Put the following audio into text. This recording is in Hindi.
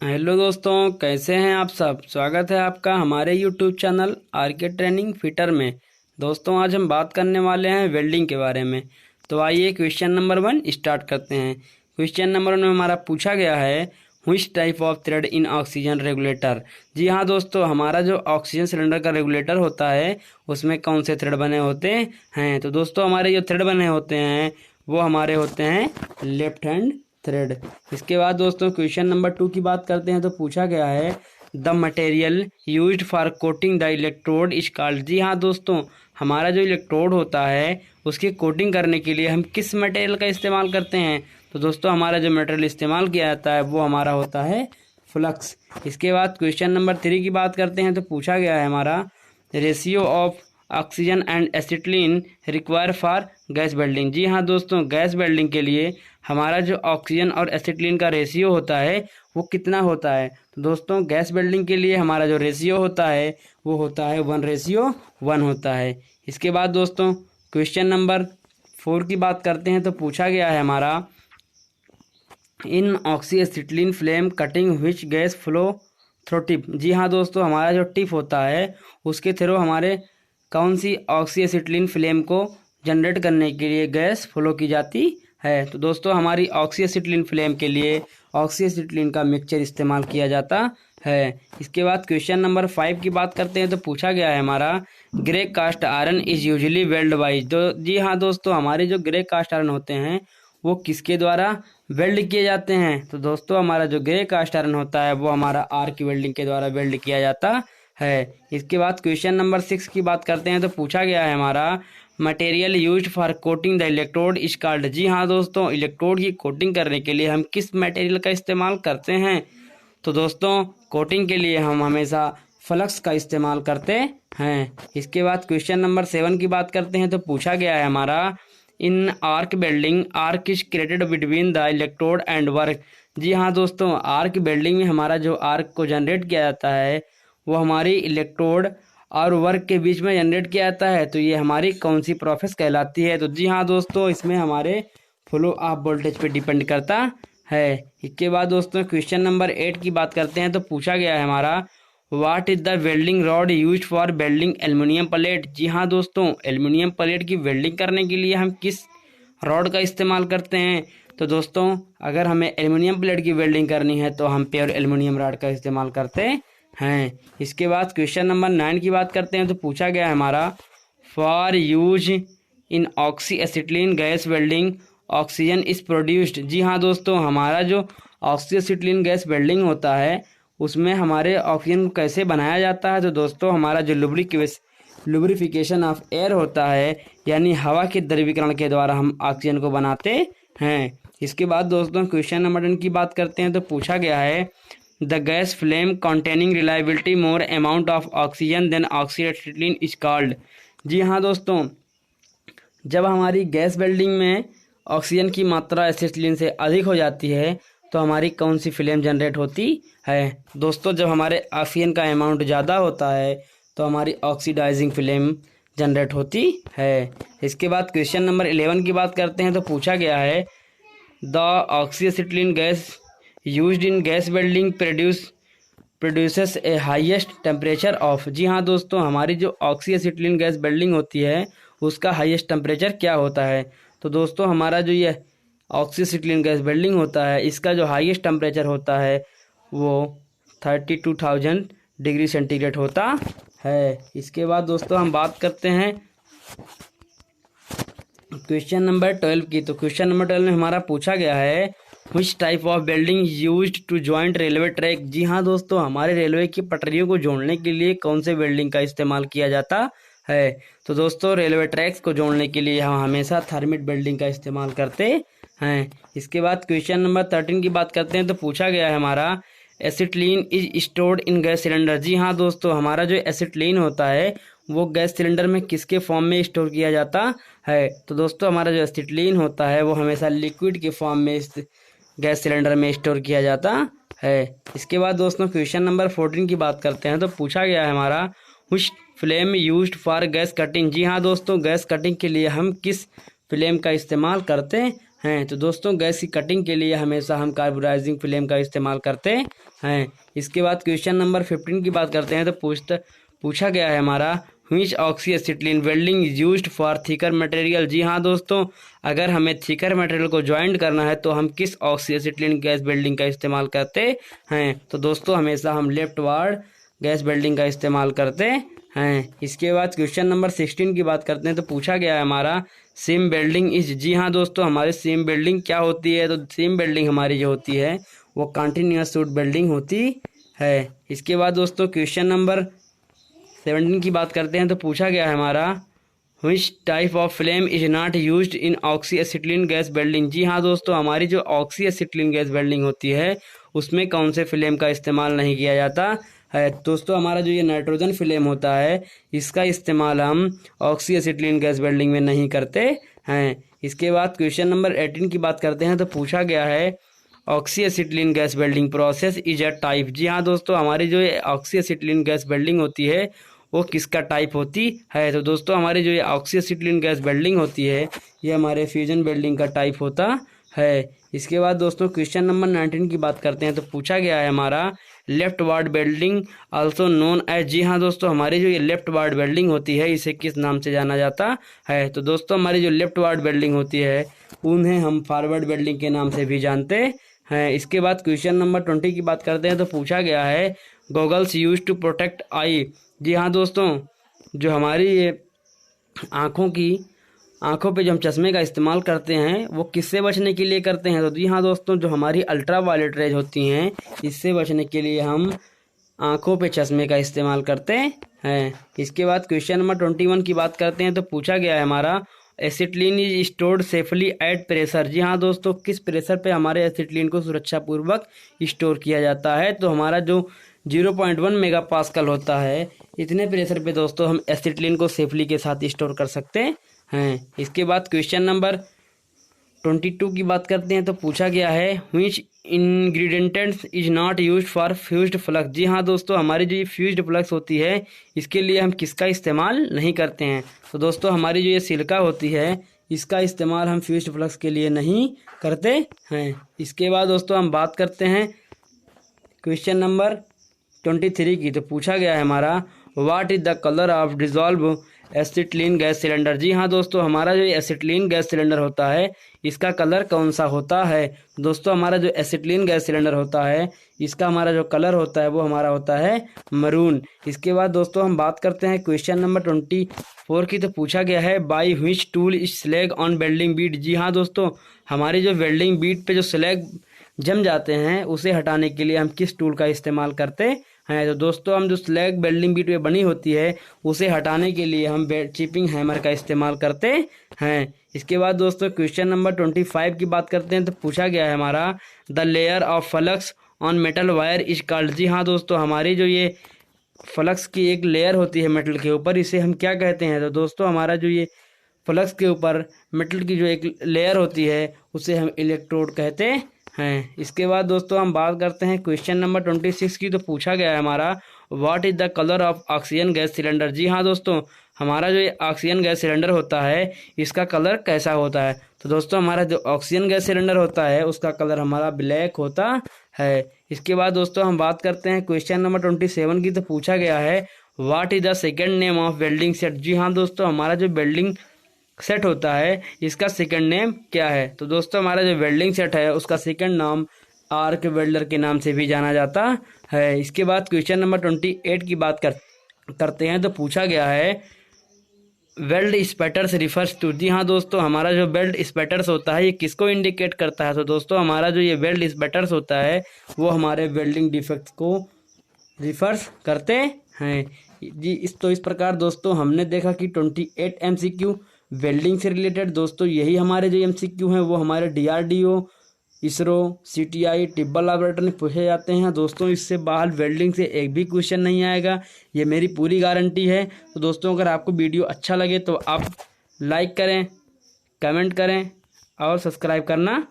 हेलो दोस्तों, कैसे हैं आप सब। स्वागत है आपका हमारे YouTube channel RK training fitter में। दोस्तों, आज हम बात करने वाले हैं वेल्डिंग के बारे में। तो आइए क्वेश्चन नंबर 1 स्टार्ट करते हैं। क्वेश्चन नंबर 1 में हमारा पूछा गया है which type of thread in oxygen regulator. जी हाँ दोस्तों, हमारा जो ऑक्सीजन सिलेंडर का रेगुलेटर होता है उसमें कौन से थ्रेड बने होते हैं। तो दोस्तों, हमारे जो थ्रेड बने होते हैं वो हमारे होते हैं लेफ्ट हैंड थ्रेड। इसके बाद दोस्तों क्वेश्चन नंबर 2 की बात करते हैं। तो पूछा गया है the material used for coating the electrode is called. जी हाँ दोस्तों, हमारा जो इलेक्ट्रोड होता है उसकी कोटिंग करने के लिए हम किस मटेरियल का इस्तेमाल करते हैं। तो दोस्तों, हमारा जो मटेरियल इस्तेमाल किया जाता है वो हमारा होता है फ्लक्स। इसके बाद क्वेश्चन नंबर 3 की बात करते हैं। तो पूछा गया है हमारा ratio of oxygen and acetylene require for gas welding. जी हाँ दोस्तों, गैस वेल्डिंग के लिए हमारा जो ऑक्सीजन और एसिटिलीन का रेशियो होता है वो कितना होता है। तो दोस्तों, गैस वेल्डिंग के लिए हमारा जो रेशियो होता है वो होता है 1:1 होता है। इसके बाद दोस्तों क्वेश्चन नंबर 4 की बात करते हैं। तो पूछा गया है हमारा in oxy acetylene flame cutting which gas flow through tip. जी हाँ दोस्तों, हमारा जो टिप होता है उसके थ्रू हमारे कौन सी ऑक्सी एसिटिलीन फ्लेम को जनरेट करने के लिए गैस फ्लो की जाती है। तो दोस्तों, हमारी ऑक्सी एसिटिलीन फ्लेम के लिए ऑक्सी एसिटिलीन का मिक्सचर इस्तेमाल किया जाता है। इसके बाद क्वेश्चन नंबर 5 की बात करते हैं। तो पूछा गया है हमारा grey cast iron is usually weld by. तो जी हाँ दोस्तों, हमारे जो ग्रे कास्ट आयरन होते हैं वो किसके द्वारा वेल्ड किए जाते हैं। तो दोस्तों, हमारा जो ग्रे कास्ट आयरन होता है वो हमारा आर्क वेल्डिंग के द्वारा वेल्ड किया जाता है। इसके बाद क्वेश्चन नंबर 6 की बात करते हैं। तो पूछा गया है हमारा material used for coating the electrode is called. जी हाँ दोस्तों, इलेक्ट्रोड की कोटिंग करने के लिए हम किस मटेरियल का इस्तेमाल करते हैं। तो दोस्तों, कोटिंग के लिए हम हमेशा फ्लक्स का इस्तेमाल करते हैं। इसके बाद क्वेश्चन नंबर 7 की बात करते हैं। तो पूछा गया है हमारा in arc welding arc is created between the electrode and work. जी हाँ दोस्तों, आर्क वेल्डिंग में हमारा जो आर्क को जनरेट किया जाता है वो हमारी इलेक्ट्रोड और वर्क के बीच में जनरेट किया जाता है। तो ये हमारी कौन सी प्रोसेस कहलाती है। तो जी हाँ दोस्तों, इसमें हमारे फ्लो ऑफ वोल्टेज पे डिपेंड करता है। इसके बाद दोस्तों क्वेश्चन नंबर 8 की बात करते हैं। तो पूछा गया है हमारा what is the welding rod used for welding aluminium plate. जी हाँ दोस्तों, एल्युमिनियम प्लेट की वेल्डिंग करने के लिए हम किस रॉड का इस्तेमाल करते हैं। तो दोस्तों, अगर हमें एल्युमिनियम प्लेट की वेल्डिंग करनी है तो हम प्योर एल्युमिनियम रॉड का इस्तेमाल करते हैं। इसके बाद क्वेश्चन नंबर 9 की बात करते हैं। तो पूछा गया है हमारा for use in oxy acetylene gas welding oxygen is produced. जी हाँ दोस्तों, हमारा जो ऑक्सी एसिटिलीन गैस वेल्डिंग होता है उसमें हमारे ऑक्सीजन को कैसे बनाया जाता है। तो दोस्तों, हमारा जो लुब्रिफिकेशन ऑफ एयर होता है यानी हवा के द्रवीकरण के द्वारा हम ऑक्सीजन को बनाते हैं। इसके बाद दोस्तों क्वेश्चन नंबर 10 की बात करते हैं। तो पूछा गया है the gas flame containing reliability more amount of oxygen than oxy acetylene is called. जी हाँ दोस्तों, जब हमारी गैस वेल्डिंग में ऑक्सीजन की मात्रा एसिटिलीन से अधिक हो जाती है तो हमारी कौन सी फ्लेम जनरेट होती है। दोस्तों, जब हमारे ऑक्सीजन का अमाउंट ज़्यादा होता है तो हमारी ऑक्सीडाइजिंग फ्लेम जनरेट होती है। इसके बाद क्वेश्चन नंबर 11 की बात करते हैं। तो पूछा गया है the oxy acetylene gas used in gas welding produces a highest temperature of. जी हाँ दोस्तों, हमारी जो ऑक्सी एसिटिलीन गैस वेल्डिंग होती है उसका हाईएस्ट टेम्परेचर क्या होता है। तो दोस्तों, हमारा जो ये ऑक्सी एसिटिलीन गैस वेल्डिंग होता है इसका जो हाईएस्ट टेम्परेचर होता है वो 32,000 डिग्री सेंटीग्रेड होता है। इसके बाद दोस्तों हम बात करते हैं क्वेश्चन नंबर 12 की। तो क्वेश्चन नंबर 12 में हमारा पूछा गया है which type of welding used to joint railway track. जी हाँ दोस्तों, हमारे रेलवे की पटरियों को जोड़ने के लिए कौन से वेल्डिंग का इस्तेमाल किया जाता है। तो दोस्तों, रेलवे ट्रैक्स को जोड़ने के लिए हम हमेशा थर्मिट वेल्डिंग का इस्तेमाल करते हैं। इसके बाद क्वेश्चन नंबर 13 की बात करते हैं। तो पूछा गया है हमारा acetylene is stored in gas cylinder. जी हाँ दोस्तों, हमारा जो एसिटिलीन होता है वो गैस सिलेंडर में किसके फॉर्म में स्टोर किया जाता है। तो दोस्तों, हमारा जो एसिटिलीन होता है वो हमेशा लिक्विड के फॉर्म में गैस सिलेंडर में स्टोर किया जाता है। इसके बाद दोस्तों क्वेश्चन नंबर 14 की बात करते हैं। तो पूछा गया है हमारा which flame used for gas cutting. जी हाँ दोस्तों, गैस कटिंग के लिए हम किस फ्लेम का इस्तेमाल करते हैं। तो दोस्तों गैस की कटिंग के लिए हमेशा हम कार्बोनाइजिंग फ्लेम का इस्तेमाल करते हैं। इसके बाद क्वेश्चन नंबर 15 की बात करते हैं। तो पूछा गया है हमारा, which oxy acetylene welding is used for thicker material. जी हाँ दोस्तों, अगर हमें थिकर मटेरियल को ज्वाइंट करना है तो हम किस ऑक्सी एसिटिलीन गैस वेल्डिंग का इस्तेमाल करते हैं। तो दोस्तों हमेशा हम लेफ्ट वार्ड गैस वेल्डिंग का इस्तेमाल करते हैं। इसके बाद क्वेश्चन नंबर 16 की बात करते हैं। तो पूछा गया है हमारा, सीम वेल्डिंग इज। जी हाँ दोस्तों, हमारी सीम वेल्डिंग क्या होती है। तो सीम वेल्डिंग हमारी जो होती है वो कंटिन्यूअस सूट वेल्डिंग होती है। इसके बाद दोस्तों क्वेश्चन नंबर 17 की बात करते हैं। तो पूछा गया है हमारा, which type of flame is not used in oxy acetylene gas welding. जी हाँ दोस्तों, हमारी जो ऑक्सी एसिटिलीन गैस वेल्डिंग होती है उसमें कौन से फ्लेम का इस्तेमाल नहीं किया जाता है। दोस्तों हमारा जो ये नाइट्रोजन फ्लेम होता है इसका इस्तेमाल हम ऑक्सी एसिटिलीन गैस वेल्डिंग में नहीं करते हैं। इसके बाद क्वेश्चन नंबर 18 की बात करते हैं। तो पूछा गया है, oxy acetylene gas welding process is a type. जी हाँ दोस्तों, हमारी जो ऑक्सी एसिटिलीन गैस वेल्डिंग होती है वो किसका टाइप होती है। तो दोस्तों हमारी जो ये ऑक्सी एसिटिलीन गैस वेल्डिंग होती है ये हमारे फ्यूजन वेल्डिंग का टाइप होता है। इसके बाद दोस्तों क्वेश्चन नंबर 19 की बात करते हैं। तो पूछा गया है हमारा, leftward welding also known as. जी हाँ दोस्तों, हमारी जो ये लेफ्ट वार्ड वेल्डिंग होती है इसे किस नाम से जाना जाता है। तो दोस्तों हमारी जो लेफ्ट वार्ड वेल्डिंग होती है उन्हें हम फॉरवर्ड वेल्डिंग के नाम से भी जानते हैं। इसके बाद क्वेश्चन नंबर 20 की बात करते हैं। तो पूछा गया है, गॉगल्स यूज टू प्रोटेक्ट आई। जी हाँ दोस्तों, जो हमारी ये आँखों पे जो हम चश्मे का इस्तेमाल करते हैं वो किससे बचने के लिए करते हैं। तो जी हाँ दोस्तों, जो हमारी अल्ट्रा वायलेट रेज होती हैं इससे बचने के लिए हम आँखों पे चश्मे का इस्तेमाल करते हैं। इसके बाद क्वेश्चन नंबर 21 की बात करते हैं। तो पूछा गया है हमारा, acetylene is stored safely at pressure. जी हाँ दोस्तों, किस प्रेशर पे हमारे एसिटिलीन को सुरक्षापूर्वक स्टोर किया जाता है। तो हमारा जो 0.1 मेगा पास्कल होता है इतने प्रेशर पे दोस्तों हम एसिटिलीन को सेफली के साथ स्टोर कर सकते हैं। इसके बाद क्वेश्चन नंबर 22 की बात करते हैं। तो पूछा गया है, which ingredients is not used for fused flux. जी हाँ दोस्तों, हमारी जो ये फ्यूज्ड फ्लक्स होती है इसके लिए हम किसका इस्तेमाल नहीं करते हैं। तो दोस्तों हमारी जो ये सिलिका होती है इसका इस्तेमाल हम फ्यूज्ड फ्लक्स के लिए नहीं करते हैं। इसके बाद दोस्तों हम बात करते हैं क्वेश्चन नंबर 23 की। तो पूछा गया है हमारा, what is the colour of dissolve acetylene gas cylinder. जी हाँ दोस्तों, हमारा जो एसिटिलीन गैस सिलेंडर होता है इसका कलर कौन सा होता है। दोस्तों हमारा जो एसिटिलीन गैस सिलेंडर होता है इसका हमारा जो कलर होता है वो हमारा होता है मरून। इसके बाद दोस्तों हम बात करते हैं क्वेश्चन नंबर 24 की। तो पूछा गया है, by which tool is slag on welding bead. जी हाँ दोस्तों, हमारी जो वेल्डिंग बीट पे जो स्लैग जम जाते हैं उसे हटाने के लिए हम किस टूल का इस्तेमाल करते हैं। तो दोस्तों हम जो स्लैग वेल्डिंग बीट पे बनी होती है उसे हटाने के लिए हम चिपिंग हैमर का इस्तेमाल करते हैं। इसके बाद दोस्तों क्वेश्चन नंबर 25 की बात करते हैं। तो पूछा गया है हमारा, the layer of flux on metal wire is called. जी हाँ दोस्तों, हमारी जो ये फ्लक्स की एक लेयर होती है मेटल के ऊपर इसे हम क्या कहते हैं। तो दोस्तों हमारा जो ये फ्लक्स के ऊपर मेटल की जो एक लेयर होती है उसे हम इलेक्ट्रोड कहते हैं। इसके बाद दोस्तों हम बात करते हैं क्वेश्चन नंबर 26 की। तो पूछा गया है हमारा, what is the colour of oxygen gas cylinder. जी हाँ दोस्तों, हमारा जो ये ऑक्सीजन गैस सिलेंडर होता है इसका कलर कैसा होता है। तो दोस्तों हमारा जो ऑक्सीजन गैस सिलेंडर होता है उसका कलर हमारा ब्लैक होता है। इसके बाद दोस्तों हम बात करते हैं क्वेश्चन नंबर 27 की। तो पूछा गया है, what is the second name of welding set. जी हाँ दोस्तों, हमारा जो वेल्डिंग सेट होता है इसका सेकंड नेम क्या है। तो दोस्तों हमारा जो वेल्डिंग सेट है उसका सेकंड नाम आर्क वेल्डर के नाम से भी जाना जाता है। इसके बाद क्वेश्चन नंबर 28 की बात करते हैं। तो पूछा गया है, वेल्ड स्पैटर्स रिफर्स टू। जी हाँ दोस्तों, हमारा जो वेल्ड स्पैटर्स होता है ये किसको इंडिकेट करता है। तो दोस्तों हमारा जो ये वेल्ड स्पैटर्स होता है वो हमारे वेल्डिंग डिफेक्ट्स को रिफर्स करते हैं। जी इस प्रकार दोस्तों हमने देखा कि 28 MCQ वेल्डिंग से रिलेटेड। दोस्तों यही हमारे जो MCQ हैं वो हमारे DRDO, इसरो, CTI, टिब्बल लैबोरेटरी में पूछे जाते हैं। दोस्तों इससे बाहर वेल्डिंग से एक भी क्वेश्चन नहीं आएगा, ये मेरी पूरी गारंटी है। तो दोस्तों अगर आपको वीडियो अच्छा लगे तो आप लाइक करें, कमेंट करें और सब्सक्राइब करना